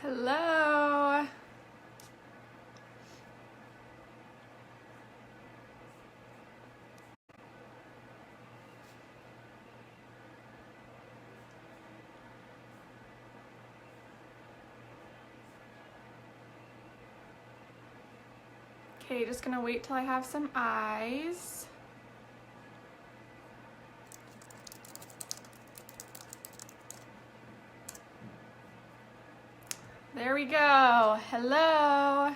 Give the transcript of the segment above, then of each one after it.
Hello. Okay, just gonna wait till I have some eyes. There we go. Hello.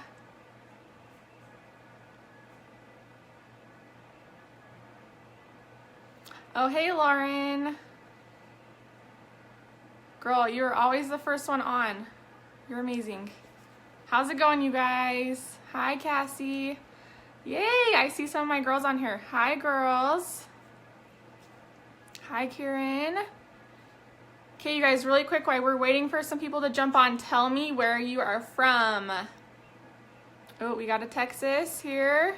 Oh, hey, Lauren. Girl, you're always the first one on. You're amazing. How's it going, you guys? Hi, Cassie. Yay, I see some of my girls on here. Hi, girls. Hi, Kieran. Okay, you guys, really quick, while we're waiting for some people to jump on, tell me where you are from. Oh, we got a Texas here.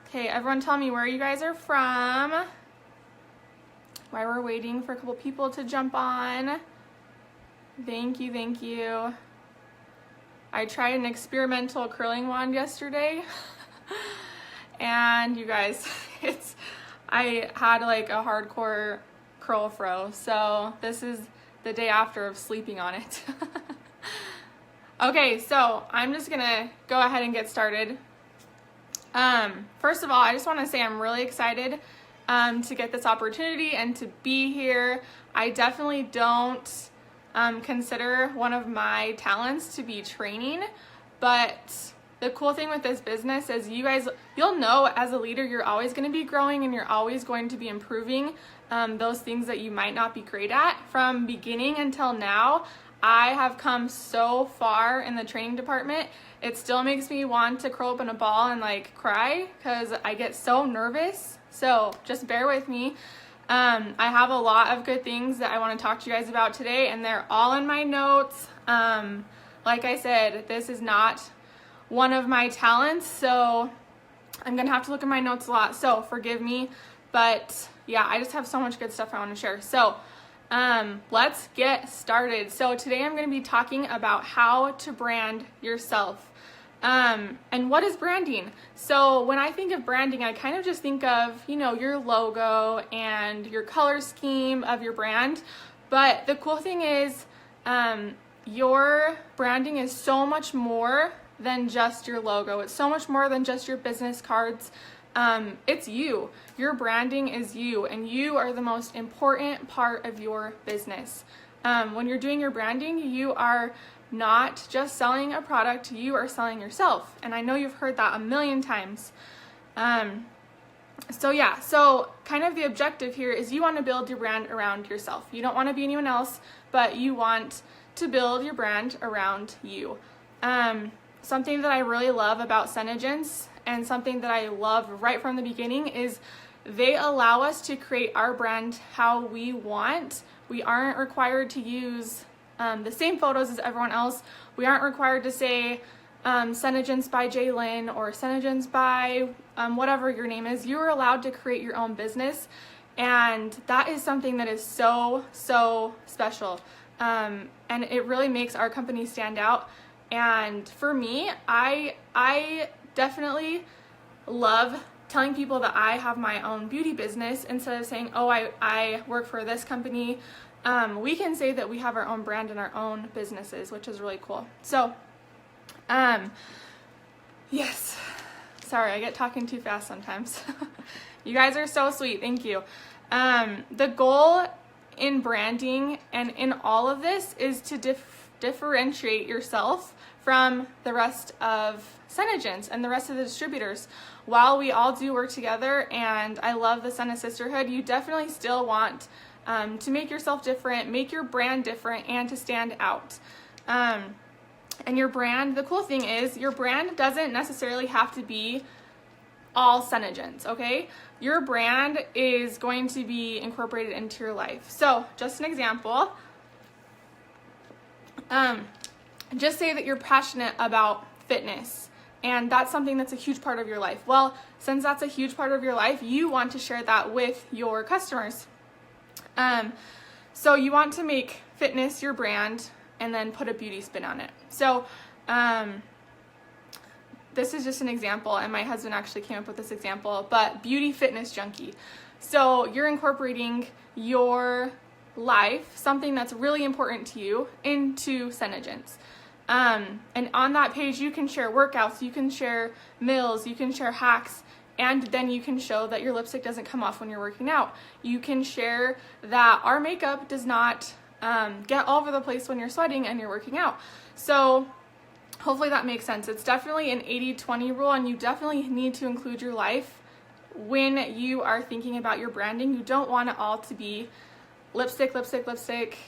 Okay, everyone tell me where you guys are from. While we're waiting for a couple people to jump on. Thank you, thank you. I tried an experimental curling wand yesterday. And you guys, I had like a hardcore curl fro, so this is the day after of sleeping on it. Okay, so I'm just gonna go ahead and get started. First of all, I just want to say I'm really excited to get this opportunity and to be here. I definitely don't consider one of my talents to be training, but the cool thing with this business is you'll know as a leader you're always going to be growing and you're always going to be improving those things that you might not be great at. From beginning until now, I have come so far in the training department. It still makes me want to curl up in a ball and like cry because I get so nervous. So just bear with me. I have a lot of good things that I want to talk to you guys about today, and they're all in my notes. Like I said, this is not one of my talents, so I'm gonna have to look at my notes a lot, so forgive me. But yeah, I just have so much good stuff I want to share. So let's get started. So today I'm going to be talking about how to brand yourself. And what is branding? So when I think of branding, I kind of just think of, your logo and your color scheme of your brand. But the cool thing is, your branding is so much more than just your logo. It's so much more than just your business cards. It's you. Your branding is you, and you are the most important part of your business. When you're doing your branding, you are not just selling a product, you are selling yourself. And I know you've heard that a million times. So kind of the objective here is you want to build your brand around yourself. You don't want to be anyone else, but you want to build your brand around you. Something that I really love about SeneGence and something that I love right from the beginning is they allow us to create our brand how we want. We aren't required to use the same photos as everyone else. We aren't required to say SeneGence by Jaylyn or SeneGence by whatever your name is. You are allowed to create your own business, and that is something that is so, so special. And it really makes our company stand out. And for me, I definitely love telling people that I have my own beauty business instead of saying, oh, I work for this company. We can say that we have our own brand and our own businesses, which is really cool. So, yes, sorry, I get talking too fast sometimes. You guys are so sweet. Thank you. The goal in branding and in all of this is to differentiate yourself from the rest of SeneGence and the rest of the distributors. While we all do work together, and I love the Sene Sisterhood, you definitely still want to make yourself different, make your brand different, and to stand out. And your brand, the cool thing is your brand doesn't necessarily have to be all SeneGence, okay? Your brand is going to be incorporated into your life. So just an example, just say that you're passionate about fitness, and that's something that's a huge part of your life. Well, since that's a huge part of your life, you want to share that with your customers. So you want to make fitness your brand, and then put a beauty spin on it. So this is just an example, and my husband actually came up with this example, but beauty fitness junkie. So you're incorporating your life, something that's really important to you, into SeneGence. And on that page, you can share workouts, you can share meals, you can share hacks, and then you can show that your lipstick doesn't come off when you're working out. You can share that our makeup does not get all over the place when you're sweating and you're working out. So hopefully that makes sense. It's definitely an 80-20 rule, and you definitely need to include your life when you are thinking about your branding. You don't want it all to be lipstick, lipstick, lipstick.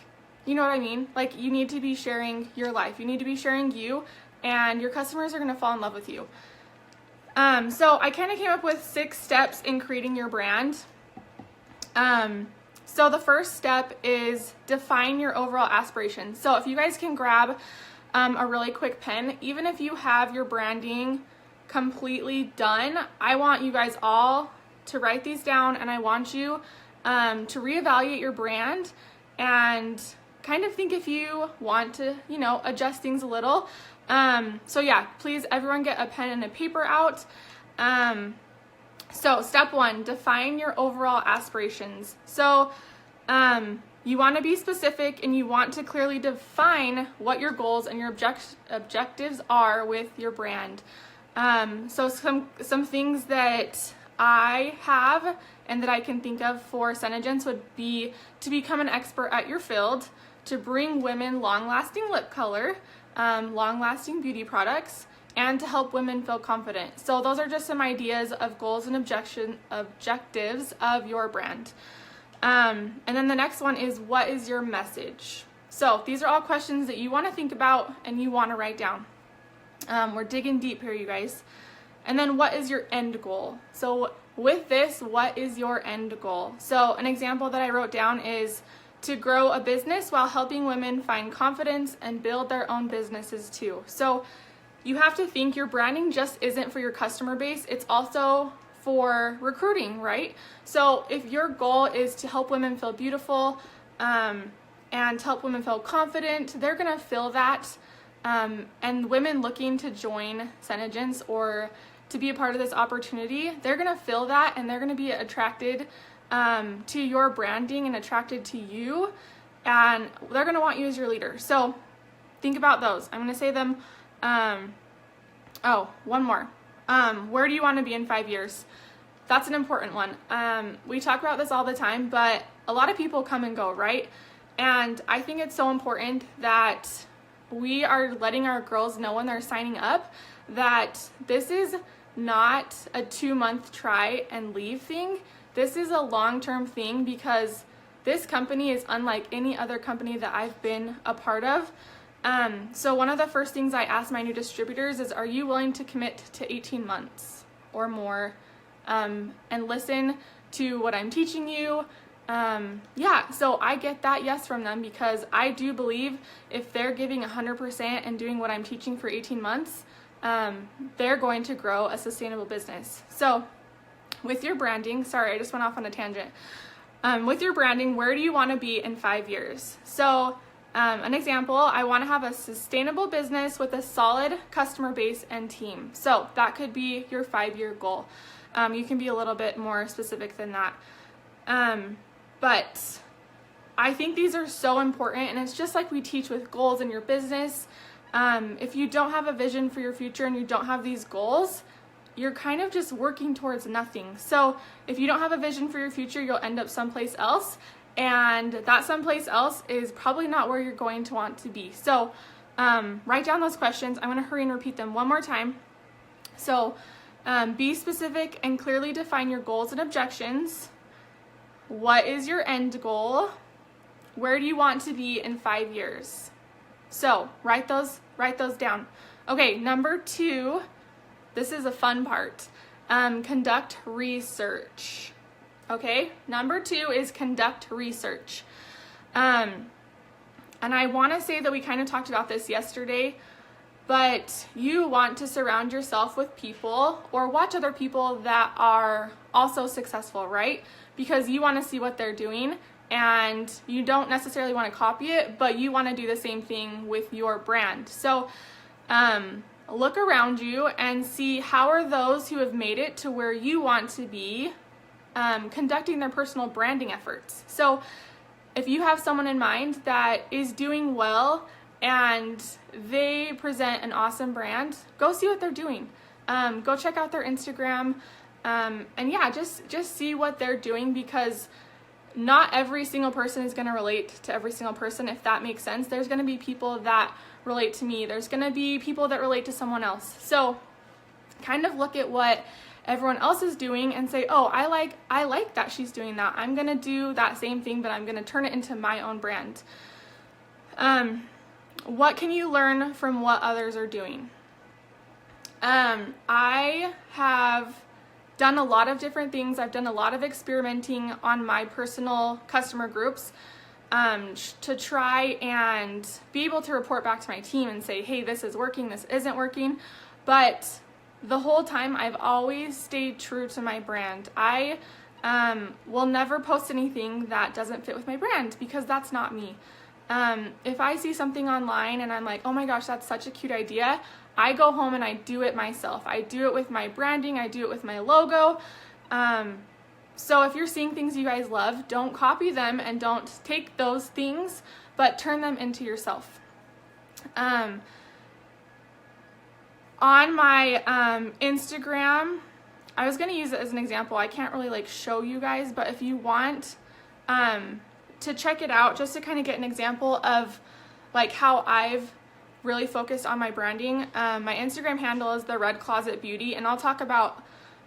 You know what I mean? Like, you need to be sharing your life. You need to be sharing you, and your customers are going to fall in love with you. So I kind of came up with 6 steps in creating your brand. So the first step is define your overall aspirations. So if you guys can grab a really quick pen, even if you have your branding completely done, I want you guys all to write these down, and I want you to reevaluate your brand and kind of think if you want to, adjust things a little. So yeah, please everyone get a pen and a paper out. So step 1, define your overall aspirations. So you want to be specific, and you want to clearly define what your goals and your objectives are with your brand. So some things that I have and that I can think of for SeneGence would be to become an expert at your field, to bring women long-lasting lip color, long-lasting beauty products, and to help women feel confident. So those are just some ideas of goals and objectives of your brand. And then the next one is, what is your message? So these are all questions that you want to think about and you want to write down. We're digging deep here, you guys. And then, what is your end goal? So with this, what is your end goal? So an example that I wrote down is to grow a business while helping women find confidence and build their own businesses too. So you have to think your branding just isn't for your customer base, it's also for recruiting, right? So if your goal is to help women feel beautiful and help women feel confident, they're gonna feel that. And women looking to join SeneGence or to be a part of this opportunity, they're gonna feel that, and they're gonna be attracted to your branding and attracted to you, and they're gonna want you as your leader. So think about those. I'm gonna say them. One more. Where do you want to be in 5 years? That's an important one. We talk about this all the time, but a lot of people come and go, right? And I think it's so important that we are letting our girls know when they're signing up that this is not a 2-month try and leave thing. This is a long-term thing, because this company is unlike any other company that I've been a part of. So one of the first things I ask my new distributors is, are you willing to commit to 18 months or more and listen to what I'm teaching you? So I get that yes from them, because I do believe if they're giving 100% and doing what I'm teaching for 18 months, they're going to grow a sustainable business. So with your branding, sorry, I just went off on a tangent. With your branding, where do you want to be in 5 years? So an example, I want to have a sustainable business with a solid customer base and team. So that could be your 5-year goal. You can be a little bit more specific than that. But I think these are so important, and it's just like we teach with goals in your business. If you don't have a vision for your future and you don't have these goals, you're kind of just working towards nothing. So if you don't have a vision for your future, you'll end up someplace else, and that someplace else is probably not where you're going to want to be. So write down those questions. I'm going to hurry and repeat them one more time. So be specific and clearly define your goals and objections. What is your end goal? Where do you want to be in 5 years? So write those down. Okay, number 2, this is a fun part. Conduct research. Okay, number 2 is conduct research. And I want to say that we kind of talked about this yesterday, but you want to surround yourself with people or watch other people that are also successful, right? Because you want to see what they're doing, and you don't necessarily want to copy it, but you want to do the same thing with your brand. So look around you and see how are those who have made it to where you want to be conducting their personal branding efforts. So if you have someone in mind that is doing well and they present an awesome brand, go see what they're doing. Go check out their Instagram, and yeah, just see what they're doing, because not every single person is going to relate to every single person, if that makes sense. There's going to be people that relate to me. There's going to be people that relate to someone else. So kind of look at what everyone else is doing and say, oh, I like that she's doing that. I'm going to do that same thing, but I'm going to turn it into my own brand. What can you learn from what others are doing? I have done a lot of different things. I've done a lot of experimenting on my personal customer groups to try and be able to report back to my team and say, hey, this is working, this isn't working. But the whole time I've always stayed true to my brand. I will never post anything that doesn't fit with my brand, because that's not me. If I see something online and I'm like, oh my gosh, that's such a cute idea, I go home and I do it myself. I do it with my branding, I do it with my logo. So if you're seeing things you guys love, don't copy them and don't take those things, but turn them into yourself. On my Instagram, I was going to use it as an example. I can't really show you guys, but if you want to check it out, just to kind of get an example of how I've really focused on my branding, my Instagram handle is The Red Closet Beauty, and I'll talk about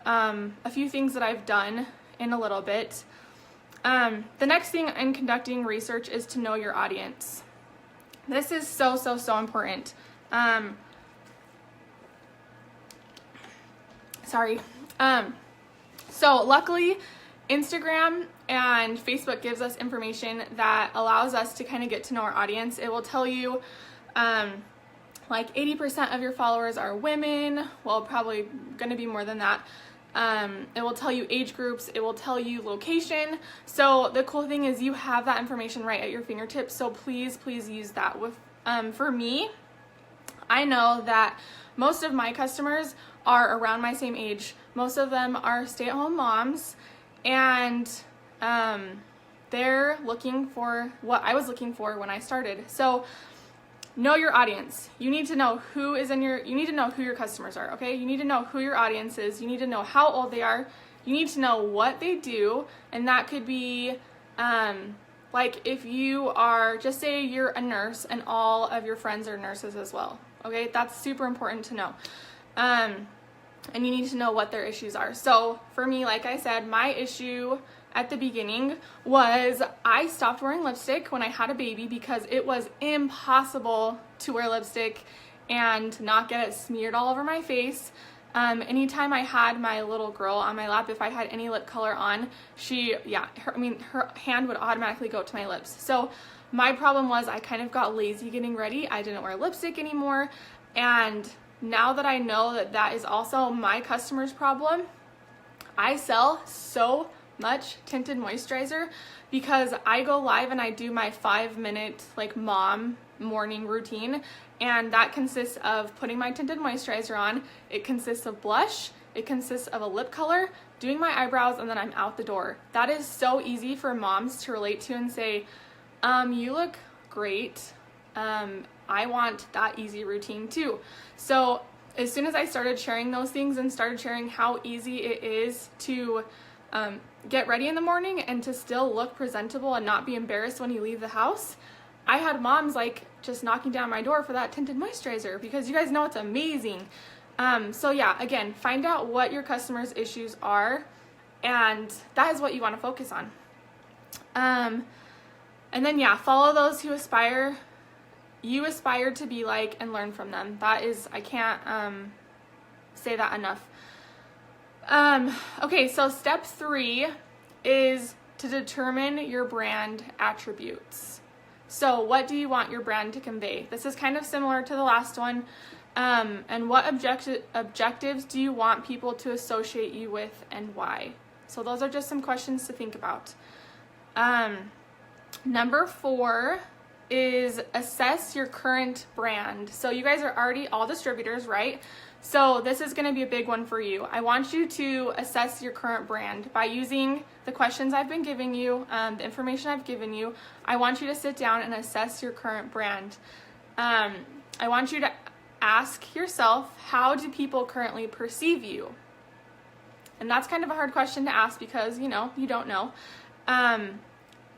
a few things that I've done in a little bit. The next thing in conducting research is to know your audience. This is so important. So luckily, Instagram and Facebook gives us information that allows us to kind of get to know our audience. It will tell you 80% of your followers are women. Well, probably going to be more than that. It will tell you age groups. It will tell you location. So the cool thing is you have that information right at your fingertips. So please use that. For me, I know that most of my customers are around my same age. Most of them are stay-at-home moms, and they're looking for what I was looking for when I started. So know your audience. You need to know who your customers are, okay? You need to know who your audience is. You need to know how old they are. You need to know what they do, and that could be if you are, just say you're a nurse and all of your friends are nurses as well, okay? That's super important to know. And you need to know what their issues are. So for me, like I said, my issue at the beginning was I stopped wearing lipstick when I had a baby because it was impossible to wear lipstick and not get it smeared all over my face. Anytime I had my little girl on my lap, if I had any lip color on, her hand would automatically go to my lips. So my problem was I kind of got lazy getting ready. I didn't wear lipstick anymore. And now that I know that that is also my customer's problem, I sell so much tinted moisturizer because I go live and I do my 5-minute mom morning routine, and that consists of putting my tinted moisturizer on. It consists of blush, it consists of a lip color, doing my eyebrows, and then I'm out the door. That is so easy for moms to relate to and say, you look great. I want that easy routine too. So as soon as I started sharing those things and started sharing how easy it is to get ready in the morning and to still look presentable and not be embarrassed when you leave the house, I had moms just knocking down my door for that tinted moisturizer because you guys know it's amazing. So yeah, again, find out what your customers' issues are, and that is what you want to focus on. And then yeah, follow those who you aspire to be like and learn from them. That is, I can't say that enough. Okay, so step 3 is to determine your brand attributes. So what do you want your brand to convey? This is kind of similar to the last one. And what objectives do you want people to associate you with, and why? So those are just some questions to think about. Number 4 is assess your current brand. So you guys are already all distributors, right? So this is going to be a big one for you. I want you to assess your current brand by using the questions I've been giving you, the information I've given you. I want you to sit down and assess your current brand. I want you to ask yourself, how do people currently perceive you? And that's kind of a hard question to ask because, you don't know.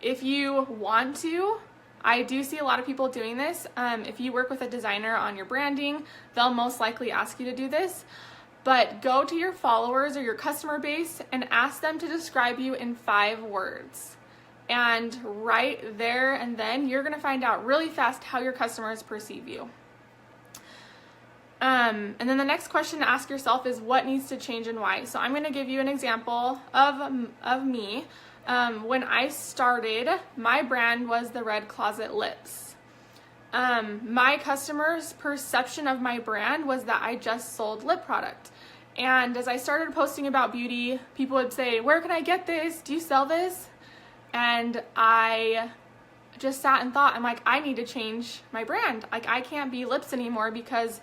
If you want to, I do see a lot of people doing this. If you work with a designer on your branding, they'll most likely ask you to do this. But go to your followers or your customer base and ask them to describe you in 5 words. And right there and then, you're going to find out really fast how your customers perceive you. And then the next question to ask yourself is, what needs to change and why? So I'm going to give you an example of me. When I started, my brand was the Red Closet Lips. My customers' perception of my brand was that I just sold lip product. And as I started posting about beauty, people would say, where can I get this? Do you sell this? And I just sat and thought, I'm like, I need to change my brand. Like, I can't be lips anymore because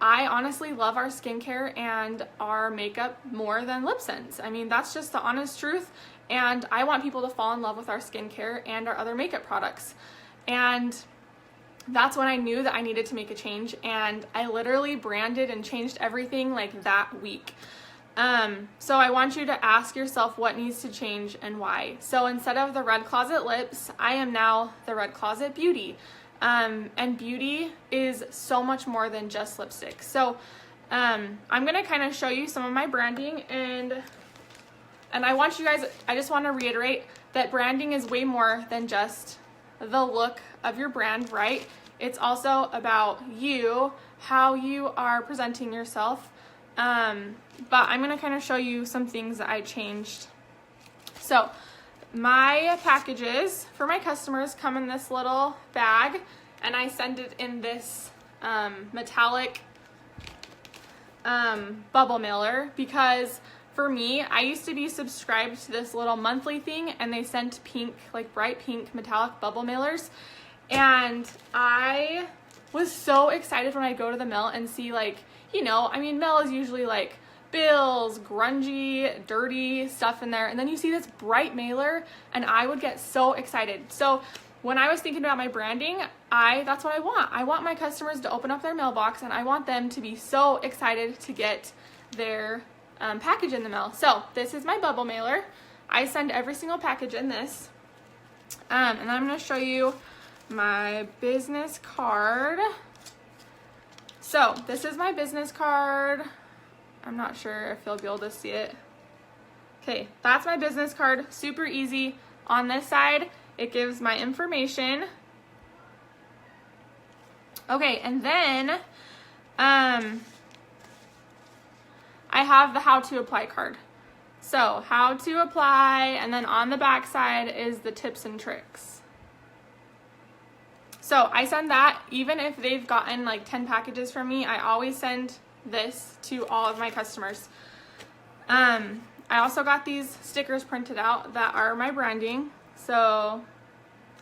I honestly love our skincare and our makeup more than LipSense. I mean, that's just the honest truth. And I want people to fall in love with our skincare and our other makeup products. And that's when I knew that I needed to make a change. And I literally branded and changed everything like that week. So I want you to ask yourself what needs to change and why. So instead of the Red Closet Lips, I am now the Red Closet Beauty. And beauty is so much more than just lipstick. So I'm going to kind of show you some of my branding, and I want you guys, I just want to reiterate that branding is way more than just the look of your brand, right? It's also about you, how you are presenting yourself. But I'm going to kind of show you some things that I changed. So my packages for my customers come in this little bag, and I send it in this metallic bubble mailer because for me, I used to be subscribed to this little monthly thing, and they sent pink, like bright pink metallic bubble mailers. And I was so excited when I go to the mail and see, like, mail is usually like bills, grungy, dirty stuff in there. And then you see this bright mailer, and I would get so excited. So when I was thinking about my branding, that's what I want. I want my customers to open up their mailbox, and I want them to be so excited to get their package in the mail. So this is my bubble mailer. I send every single package in this. And then I'm going to show you my business card. So this is my business card. I'm not sure if you'll be able to see it. Okay, that's my business card. Super easy. On this side, it gives my information. Okay, and then I have the how to apply card. So how to apply, and then on the back side is the tips and tricks. So I send that, even if they've gotten like 10 packages from me, I always send this to all of my customers. I also got these stickers printed out that are my branding. So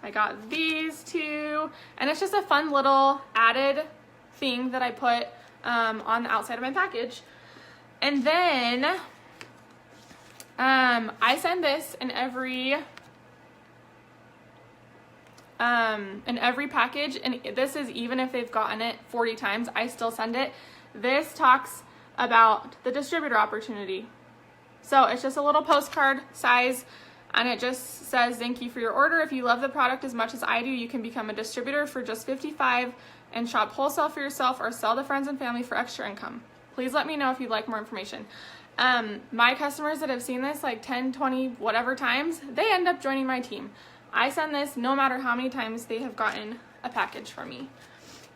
I got these two, and it's just a fun little added thing that I put on the outside of my package. And then I send this in every package, and this is even if they've gotten it 40 times, I still send it. This talks about the distributor opportunity. So it's just a little postcard size, and it just says, thank you for your order. If you love the product as much as I do, you can become a distributor for just $55 and shop wholesale for yourself or sell to friends and family for extra income. Please let me know if you'd like more information. My customers that have seen this like 10, 20, whatever times, they end up joining my team. I send this no matter how many times they have gotten a package from me.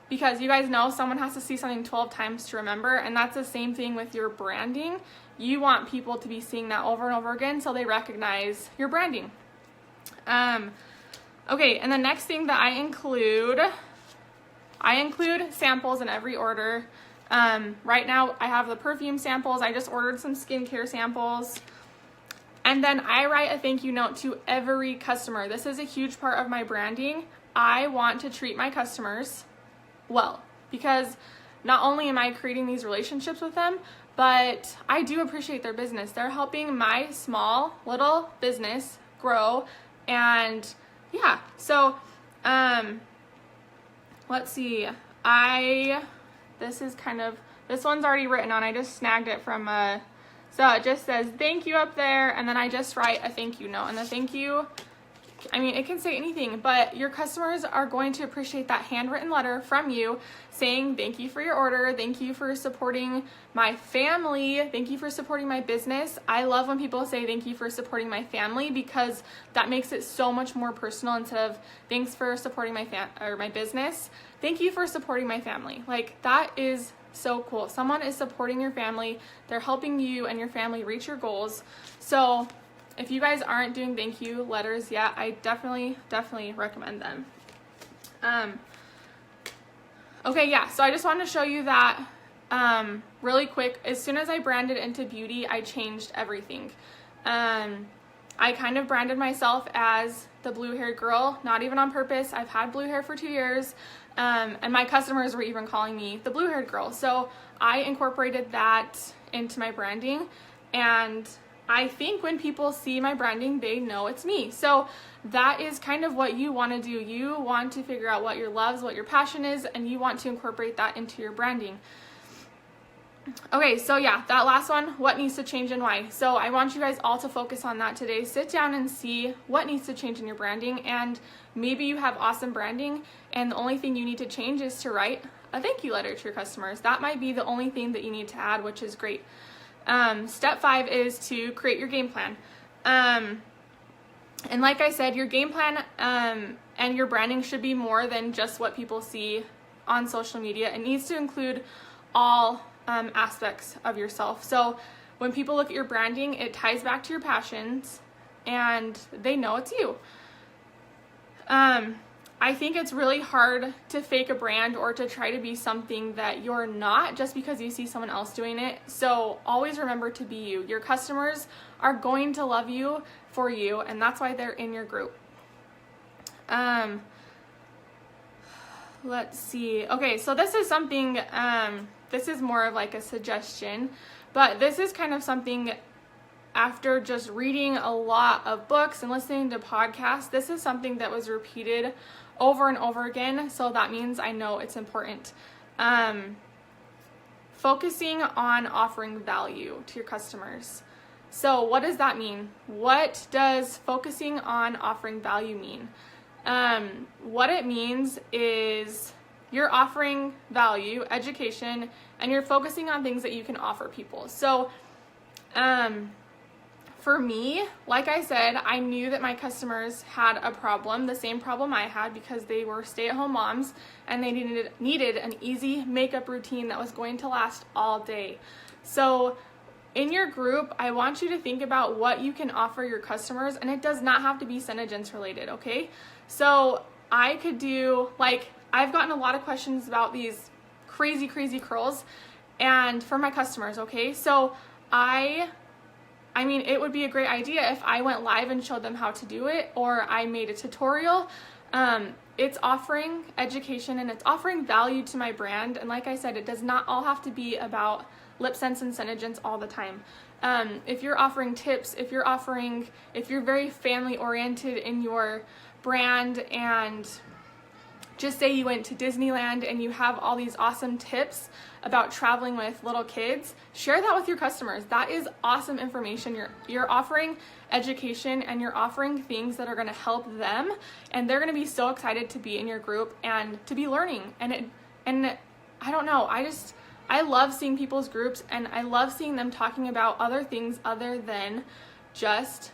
Because you guys know someone has to see something 12 times to remember, and that's the same thing with your branding. You want people to be seeing that over and over again so they recognize your branding. Okay, and the next thing that I include samples in every order. Right now I have the perfume samples. I just ordered some skincare samples. And then I write a thank you note to every customer. This is a huge part of my branding. I want to treat my customers well, because not only am I creating these relationships with them, but I do appreciate their business. They're helping my small little business grow. And yeah, so let's see. This one's already written on. I just snagged it from so it just says thank you up there, and then I just write a thank you note. And the thank you, I mean, it can say anything, but your customers are going to appreciate that handwritten letter from you saying thank you for your order, thank you for supporting my family, thank you for supporting my business. I love when people say thank you for supporting my family, because that makes it so much more personal. Instead of thanks for supporting my business, thank you for supporting my family. Like, that is so cool. Someone is supporting your family. They're helping you and your family reach your goals. So if you guys aren't doing thank you letters yet, I definitely recommend them. Okay, yeah, so I just wanted to show you that really quick. As soon as I branded into beauty, I changed everything. I kind of branded myself as the blue-haired girl, not even on purpose. I've had blue hair for 2 years, and my customers were even calling me the blue-haired girl. So I incorporated that into my branding, and I think when people see my branding, they know it's me. So that is kind of what you want to do. You want to figure out what your loves, what your passion is, and you want to incorporate that into your branding. Okay, so yeah, that last one, what needs to change and why. So I want you guys all to focus on that today. Sit down and see what needs to change in your branding, and maybe you have awesome branding and the only thing you need to change is to write a thank you letter to your customers. That might be the only thing that you need to add, which is great. Step 5 is to create your game plan. And like I said, your game plan and your branding should be more than just what people see on social media. It needs to include all aspects of yourself. So when people look at your branding, it ties back to your passions and they know it's you. I think it's really hard to fake a brand or to try to be something that you're not just because you see someone else doing it. So always remember to be you. Your customers are going to love you for you, and that's why they're in your group. Let's see. Okay, so this is something, this is more of like a suggestion, but this is kind of something after just reading a lot of books and listening to podcasts. This is something that was repeated over and over again, so that means I know it's important. Focusing on offering value to your customers. So what does that mean? What does focusing on offering value mean? What it means is you're offering value, education, and you're focusing on things that you can offer people. So for me, like I said, I knew that my customers had a problem, the same problem I had, because they were stay-at-home moms and they needed an easy makeup routine that was going to last all day. So in your group, I want you to think about what you can offer your customers, and it does not have to be SeneGence related, okay? So I could do, like, I've gotten a lot of questions about these crazy curls and for my customers, okay? So I mean, it would be a great idea if I went live and showed them how to do it, or I made a tutorial. It's offering education and it's offering value to my brand. And like I said, it does not all have to be about LipSense and SeneGence all the time. If you're offering tips, if you're very family oriented in your brand, and just say you went to Disneyland and you have all these awesome tips about traveling with little kids, share that with your customers. That is awesome information. You're offering education and you're offering things that are going to help them, and they're going to be so excited to be in your group and to be learning. And I don't know, I love seeing people's groups, and I love seeing them talking about other things other than just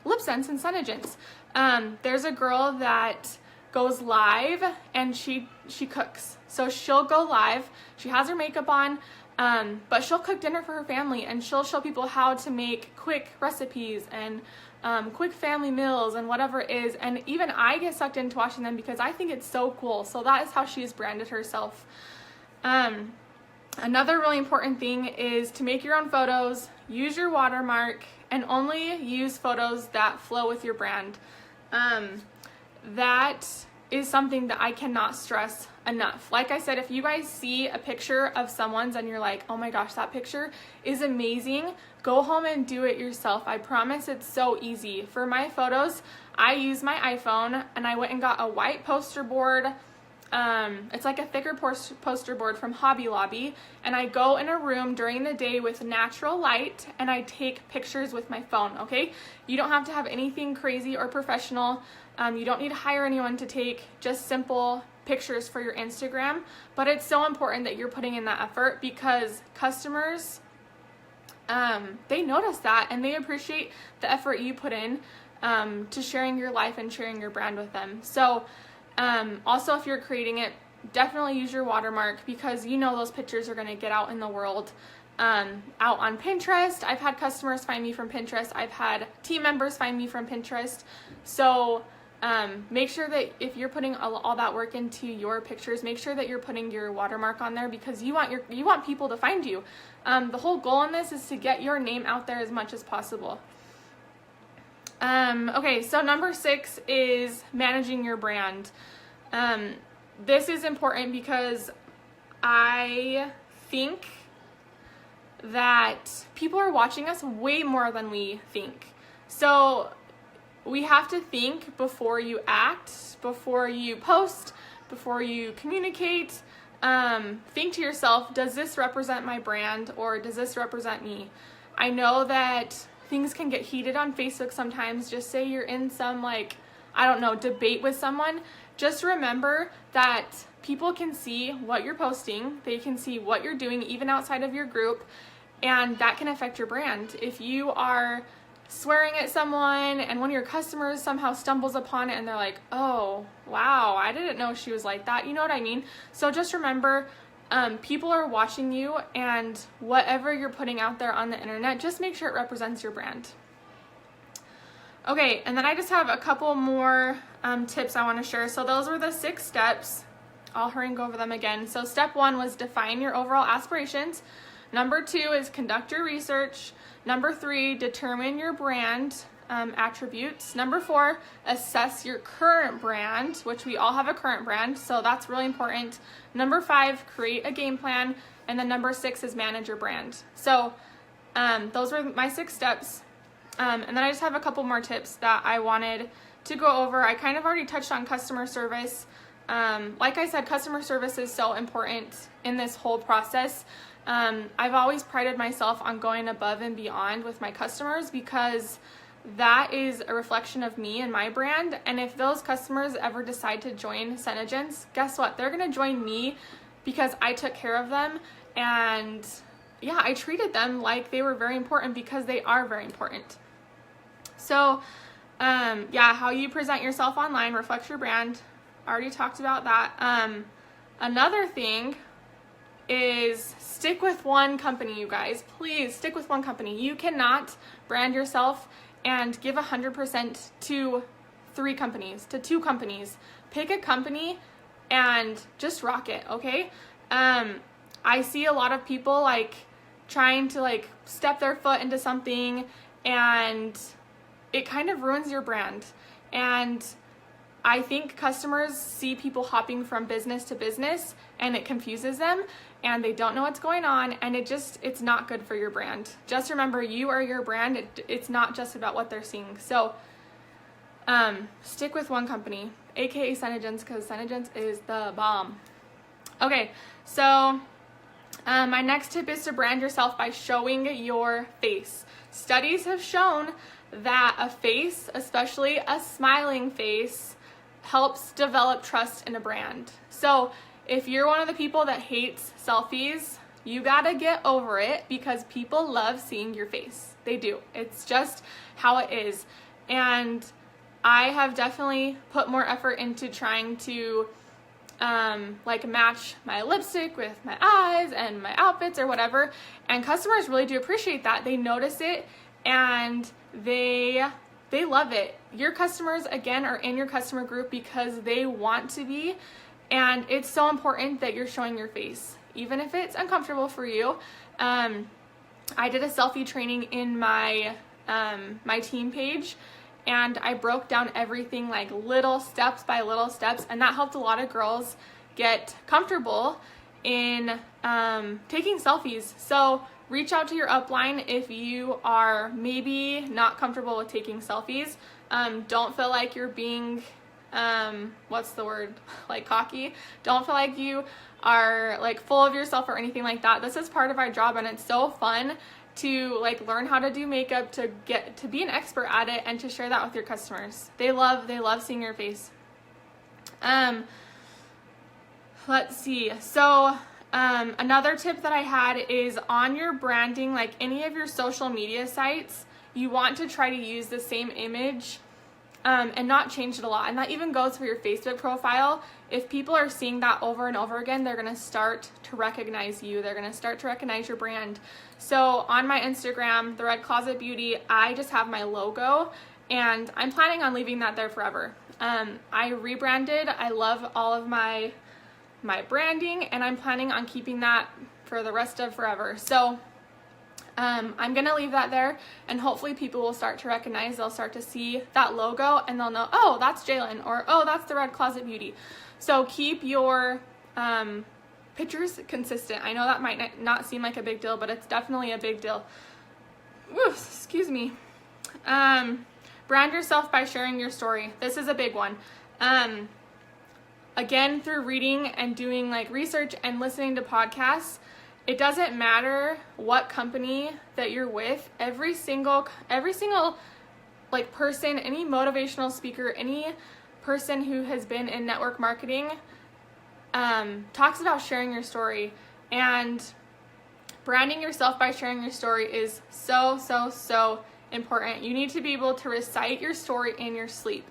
LipSense and SeneGence. There's a girl that goes live and she cooks. So she'll go live, she has her makeup on, but she'll cook dinner for her family, and she'll show people how to make quick recipes and quick family meals and whatever it is. And even I get sucked into watching them because I think it's so cool. So that is how she's branded herself. Another really important thing is to make your own photos, use your watermark, and only use photos that flow with your brand. That is something that I cannot stress enough. Like I said, if you guys see a picture of someone's and you're like, oh my gosh, that picture is amazing, go home and do it yourself. I promise it's so easy. For my photos, I use my iPhone, and I went and got a white poster board. It's like a thicker poster board from Hobby Lobby, and I go in a room during the day with natural light and I take pictures with my phone, okay? You don't have to have anything crazy or professional. You don't need to hire anyone to take just simple pictures for your Instagram, but it's so important that you're putting in that effort, because customers, they notice that and they appreciate the effort you put in to sharing your life and sharing your brand with them. So also, if you're creating it, definitely use your watermark, because you know those pictures are going to get out in the world, out on Pinterest. I've had customers find me from Pinterest. I've had team members find me from Pinterest. So make sure that if you're putting all that work into your pictures, make sure that you're putting your watermark on there, because you want people to find you. The whole goal in this is to get your name out there as much as possible. Okay, so number 6 is managing your brand. This is important because I think that people are watching us way more than we think. So we have to think before you act, before you post, before you communicate. Think to yourself, does this represent my brand, or does this represent me? I know that things can get heated on Facebook sometimes. Just say you're in some, debate with someone. Just remember that people can see what you're posting. They can see what you're doing even outside of your group, and that can affect your brand. If you are swearing at someone and one of your customers somehow stumbles upon it and they're like, oh, wow, I didn't know she was like that. You know what I mean? So just remember, people are watching you, and whatever you're putting out there on the internet, just make sure it represents your brand. Okay, and then I just have a couple more tips I want to share. So those were the 6 steps. I'll hurry and go over them again. So step 1 was define your overall aspirations. Number 2 is conduct your research. Number 3, determine your brand attributes. Number 4, assess your current brand, which we all have a current brand, so that's really important. Number 5, create a game plan. And then number 6 is manage your brand. So those were my 6 steps. And then I just have a couple more tips that I wanted to go over. I kind of already touched on customer service. Like I said, customer service is so important in this whole process. I've always prided myself on going above and beyond with my customers, because that is a reflection of me and my brand. And if those customers ever decide to join SeneGence, guess what? They're going to join me because I took care of them. And yeah, I treated them like they were very important, because they are very important. So how you present yourself online reflects your brand. I already talked about that. Another thing is stick with one company, you guys. Please stick with one company. You cannot brand yourself and give 100% to 3 companies, to 2 companies. Pick a company and just rock it, okay? I see a lot of people trying to step their foot into something, and it kind of ruins your brand. And I think customers see people hopping from business to business, and it confuses them, and they don't know what's going on, and it's not good for your brand. Just remember, you are your brand. It's not just about what they're seeing. So stick with one company, aka SeneGence, because SeneGence is the bomb. Okay, so my next tip is to brand yourself by showing your face. Studies have shown that a face, especially a smiling face, helps develop trust in a brand. So if you're one of the people that hates selfies, you gotta get over it, because people love seeing your face. They do. It's just how it is. And I have definitely put more effort into trying to match my lipstick with my eyes and my outfits or whatever. And customers really do appreciate that. They notice it, and they love it. Your customers, again, are in your customer group because they want to be, and it's so important that you're showing your face, even if it's uncomfortable for you. I did a selfie training in my my team page, and I broke down everything like little steps by little steps, and that helped a lot of girls get comfortable in taking selfies. So reach out to your upline if you are maybe not comfortable with taking selfies. Don't feel like you're being what's the word, like cocky. Don't feel like you are like full of yourself or anything like that. This is part of our job, and it's so fun to like learn how to do makeup, to get to be an expert at it, and to share that with your customers. They love seeing your face. Let's see. So another tip that I had is on your branding, like any of your social media sites, you want to try to use the same image and not change it a lot. And that even goes for your Facebook profile. If people are seeing that over and over again, they're going to start to recognize you. They're going to start to recognize your brand. So on my Instagram, The Red Closet Beauty, I just have my logo, and I'm planning on leaving that there forever. I rebranded. I love all of my branding, and I'm planning on keeping that for the rest of forever. So I'm gonna leave that there, and hopefully people will start to recognize. They'll start to see that logo, and they'll know, oh, that's Jaylin, or oh, that's The Red Closet Beauty. So keep your pictures consistent. I know that might not seem like a big deal, but it's definitely a big deal. Ooh, excuse me. Brand yourself by sharing your story. This is a big one. Again, through reading and doing like research and listening to podcasts, it doesn't matter what company that you're with. Every single like person, any motivational speaker, any person who has been in network marketing talks about sharing your story. And branding yourself by sharing your story is so important. You need to be able to recite your story in your sleep.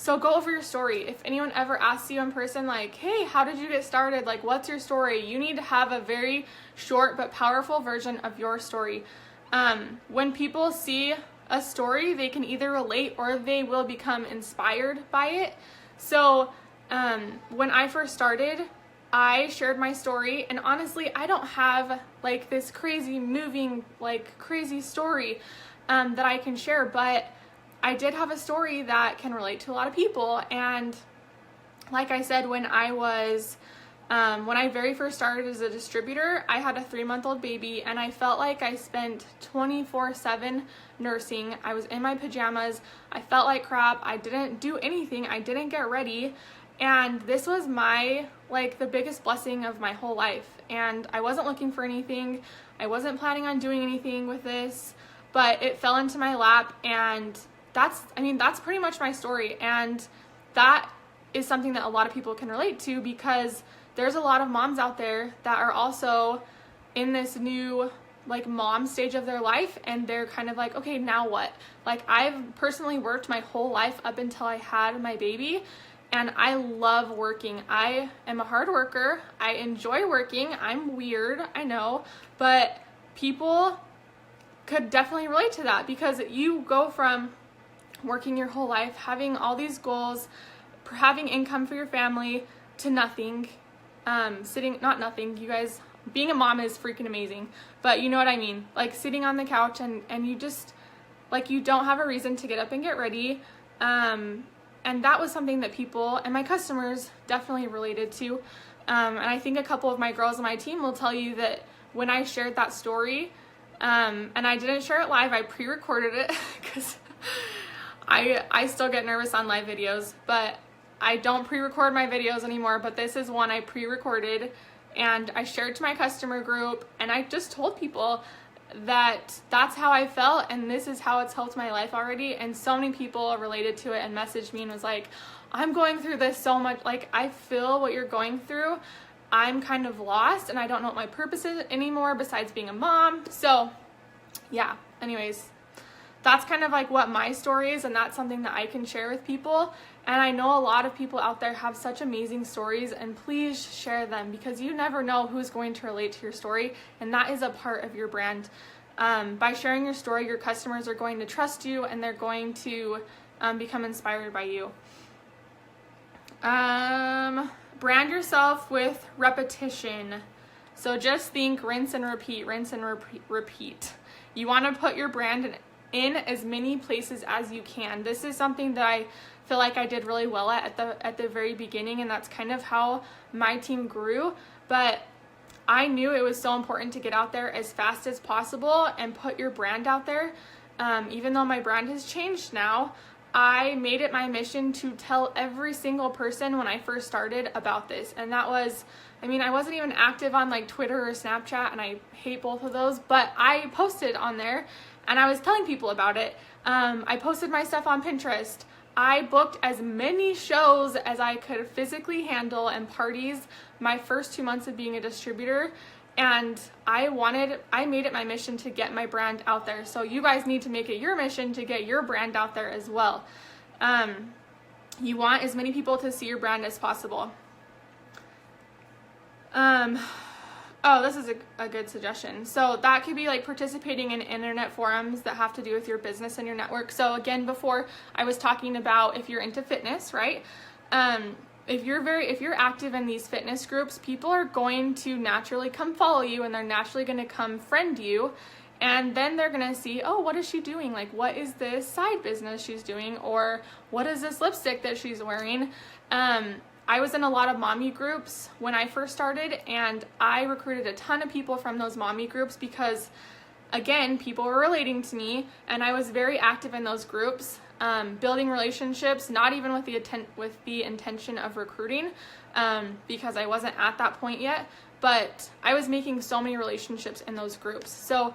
So go over your story. If anyone ever asks you in person, like, hey, how did you get started? Like, what's your story? You need to have a very short but powerful version of your story. When people see a story, they can either relate or they will become inspired by it. So when I first started, I shared my story, and honestly, I don't have like this crazy moving, like crazy story that I can share, but I did have a story that can relate to a lot of people. And like I said, when I very first started as a distributor, I had a 3-month-old baby, and I felt like I spent 24/7 nursing. I was in my pajamas. I felt like crap. I didn't do anything. I didn't get ready. And this was the biggest blessing of my whole life. And I wasn't looking for anything. I wasn't planning on doing anything with this, but it fell into my lap, and that's pretty much my story. And that is something that a lot of people can relate to, because there's a lot of moms out there that are also in this new like mom stage of their life, and they're kind of like, okay, now what? Like, I've personally worked my whole life up until I had my baby, and I love working. I am a hard worker. I enjoy working. I'm weird, I know, but people could definitely relate to that, because you go from working your whole life, having all these goals, having income for your family, to nothing, not nothing, you guys, being a mom is freaking amazing, but you know what I mean, like sitting on the couch and you just, like, you don't have a reason to get up and get ready, and that was something that people and my customers definitely related to, and I think a couple of my girls on my team will tell you that when I shared that story, and I didn't share it live, I pre-recorded it, because I still get nervous on live videos, but I don't pre-record my videos anymore, but this is one I pre-recorded, and I shared to my customer group, and I just told people that that's how I felt, and this is how it's helped my life already. And so many people related to it and messaged me and was like, I'm going through this so much, like, I feel what you're going through. I'm kind of lost, and I don't know what my purpose is anymore besides being a mom. So yeah, anyways, that's kind of like what my story is, and that's something that I can share with people. And I know a lot of people out there have such amazing stories, and please share them, because you never know who's going to relate to your story, and that is a part of your brand. By sharing your story, your customers are going to trust you, and they're going to become inspired by you. Brand yourself with repetition. So just think rinse and repeat, rinse and repeat. You want to put your brand in as many places as you can. This is something that I feel like I did really well at the very beginning, and that's kind of how my team grew. But I knew it was so important to get out there as fast as possible and put your brand out there. Even though my brand has changed now, I made it my mission to tell every single person when I first started about this. And that was, I wasn't even active on like Twitter or Snapchat, and I hate both of those, but I posted on there and I was telling people about it. I posted my stuff on Pinterest. I booked as many shows as I could physically handle and parties my first 2 months of being a distributor. And I made it my mission to get my brand out there. So you guys need to make it your mission to get your brand out there as well. You want as many people to see your brand as possible. This is a good suggestion. So that could be like participating in internet forums that have to do with your business and your network. So again, before I was talking about if you're into fitness, right? If you're active in these fitness groups, people are going to naturally come follow you, and they're naturally going to come friend you. And then they're going to see, oh, what is she doing? Like, what is this side business she's doing? Or what is this lipstick that she's wearing? I was in a lot of mommy groups when I first started, and I recruited a ton of people from those mommy groups because, again, people were relating to me, and I was very active in those groups, building relationships, not even with the intention of recruiting, because I wasn't at that point yet, but I was making so many relationships in those groups. So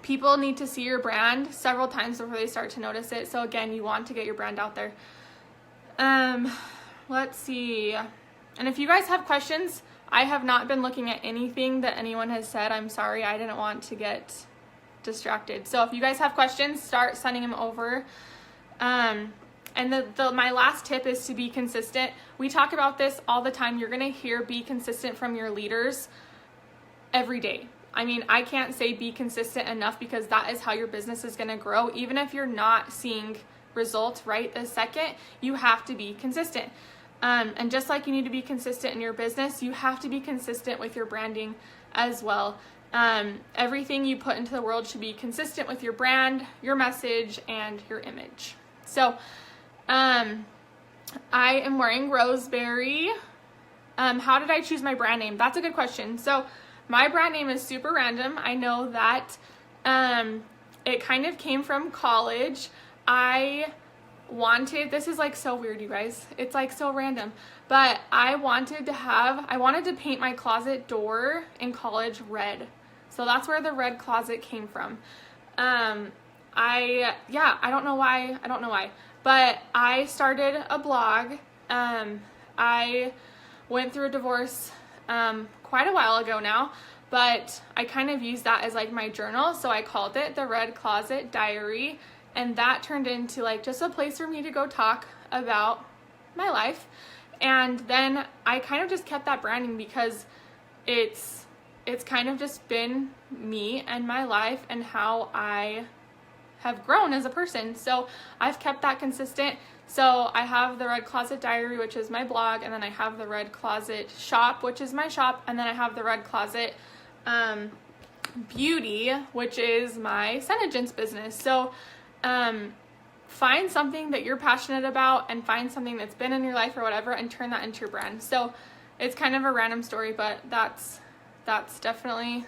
people need to see your brand several times before they start to notice it. So again, you want to get your brand out there. Let's see. And if you guys have questions, I have not been looking at anything that anyone has said. I'm sorry, I didn't want to get distracted. So if you guys have questions, start sending them over. And my last tip is to be consistent. We talk about this all the time. You're going to hear be consistent from your leaders every day. I can't say be consistent enough, because that is how your business is going to grow. Even if you're not seeing results right this second, you have to be consistent. And just like you need to be consistent in your business, you have to be consistent with your branding as well. Everything you put into the world should be consistent with your brand, your message, and your image. So I am wearing Roseberry. How did I choose my brand name? That's a good question. So my brand name is super random. I know that it kind of came from college. This is like so weird, you guys. It's like so random, but I wanted to paint my closet door in college red. So that's where the red closet came from. I don't know why, but I started a blog. I went through a divorce, quite a while ago now, but I kind of used that as like my journal. So I called it the Red Closet Diary. And that turned into like just a place for me to go talk about my life. And then I kind of just kept that branding because it's kind of just been me and my life and how I have grown as a person. So I've kept that consistent. So I have the Red Closet Diary, which is my blog, and then I have the Red Closet Shop, which is my shop, and then I have the Red Closet Beauty, which is my SeneGence business. So find something that you're passionate about and find something that's been in your life or whatever and turn that into your brand. So it's kind of a random story, but that's definitely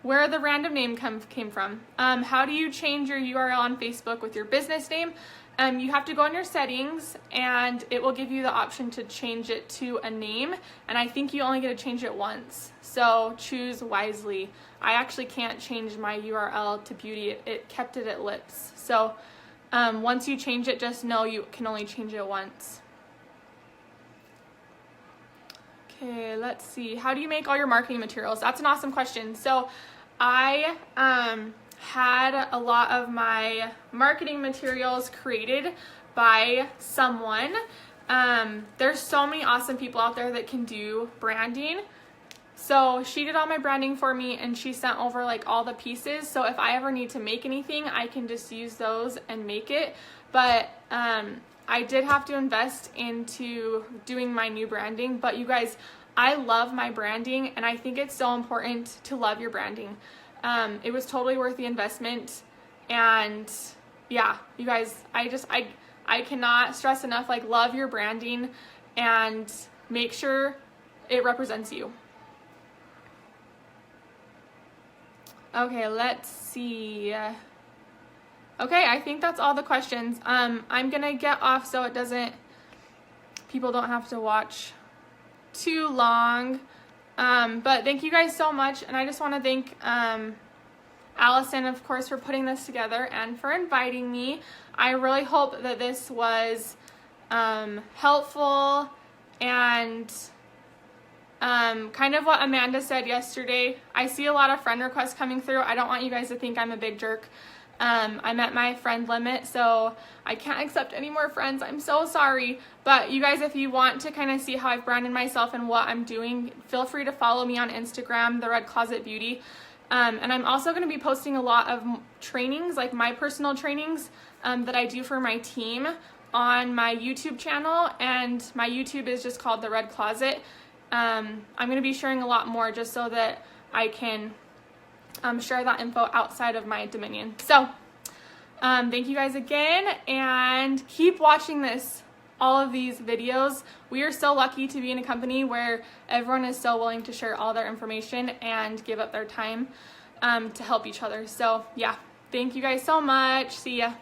where the random name came from. How do you change your URL on Facebook with your business name? You have to go in your settings and it will give you the option to change it to a name. And I think you only get to change it once. So choose wisely. I actually can't change my URL to beauty. It kept it at lips. So once you change it, just know you can only change it once. Okay, let's see. How do you make all your marketing materials? That's an awesome question. So I had a lot of my marketing materials created by someone. There's so many awesome people out there that can do branding. So she did all my branding for me and she sent over like all the pieces. So if I ever need to make anything, I can just use those and make it. But I did have to invest into doing my new branding. But you guys, I love my branding, and I think it's so important to love your branding. It was totally worth the investment, and yeah, you guys, I cannot stress enough, like, love your branding and make sure it represents you. Okay, let's see. Okay, I think that's all the questions. I'm gonna get off so people don't have to watch too long. But thank you guys so much, and I just want to thank Allison, of course, for putting this together and for inviting me. I really hope that this was helpful, and kind of what Amanda said yesterday. I see a lot of friend requests coming through. I don't want you guys to think I'm a big jerk. I'm at my friend limit, so I can't accept any more friends. I'm so sorry. But you guys, if you want to kind of see how I've branded myself and what I'm doing, feel free to follow me on Instagram, The Red Closet Beauty. And I'm also going to be posting a lot of trainings, like my personal trainings that I do for my team on my YouTube channel. And my YouTube is just called The Red Closet. I'm going to be sharing a lot more just so that I can share that info outside of my dominion. So thank you guys again, and keep watching all of these videos. We are so lucky to be in a company where everyone is so willing to share all their information and give up their time to help each other. So yeah, thank you guys so much. See ya.